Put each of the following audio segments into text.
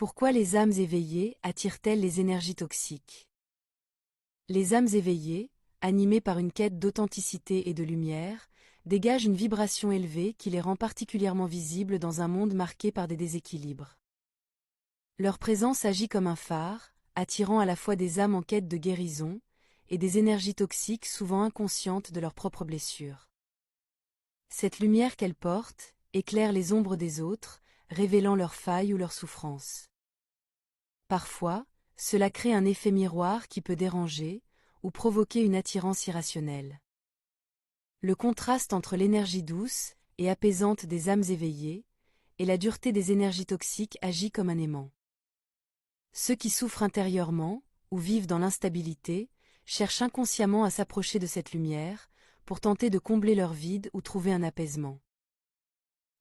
Pourquoi les âmes éveillées attirent-elles les énergies toxiques? Les âmes éveillées, animées par une quête d'authenticité et de lumière, dégagent une vibration élevée qui les rend particulièrement visibles dans un monde marqué par des déséquilibres. Leur présence agit comme un phare, attirant à la fois des âmes en quête de guérison et des énergies toxiques souvent inconscientes de leurs propres blessures. Cette lumière qu'elles portent éclaire les ombres des autres, révélant leurs failles ou leurs souffrances. Parfois, cela crée un effet miroir qui peut déranger ou provoquer une attirance irrationnelle. Le contraste entre l'énergie douce et apaisante des âmes éveillées et la dureté des énergies toxiques agit comme un aimant. Ceux qui souffrent intérieurement ou vivent dans l'instabilité cherchent inconsciemment à s'approcher de cette lumière pour tenter de combler leur vide ou trouver un apaisement.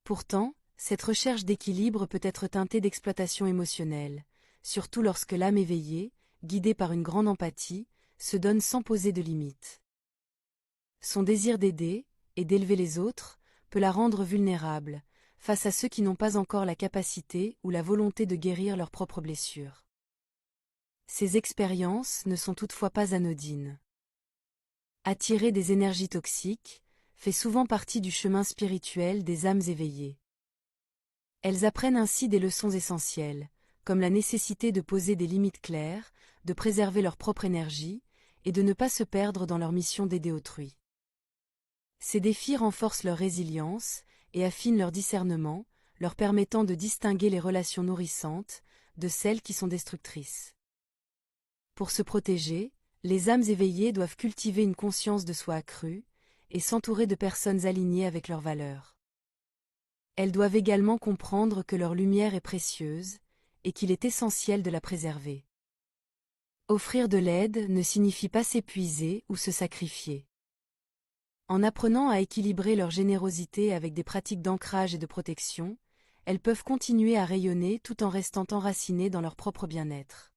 Pourtant, cette recherche d'équilibre peut être teintée d'exploitation émotionnelle, surtout lorsque l'âme éveillée, guidée par une grande empathie, se donne sans poser de limites. Son désir d'aider et d'élever les autres peut la rendre vulnérable face à ceux qui n'ont pas encore la capacité ou la volonté de guérir leurs propres blessures. Ces expériences ne sont toutefois pas anodines. Attirer des énergies toxiques fait souvent partie du chemin spirituel des âmes éveillées. Elles apprennent ainsi des leçons essentielles, comme la nécessité de poser des limites claires, de préserver leur propre énergie, et de ne pas se perdre dans leur mission d'aider autrui. Ces défis renforcent leur résilience et affinent leur discernement, leur permettant de distinguer les relations nourrissantes de celles qui sont destructrices. Pour se protéger, les âmes éveillées doivent cultiver une conscience de soi accrue et s'entourer de personnes alignées avec leurs valeurs. Elles doivent également comprendre que leur lumière est précieuse et qu'il est essentiel de la préserver. Offrir de l'aide ne signifie pas s'épuiser ou se sacrifier. En apprenant à équilibrer leur générosité avec des pratiques d'ancrage et de protection, elles peuvent continuer à rayonner tout en restant enracinées dans leur propre bien-être.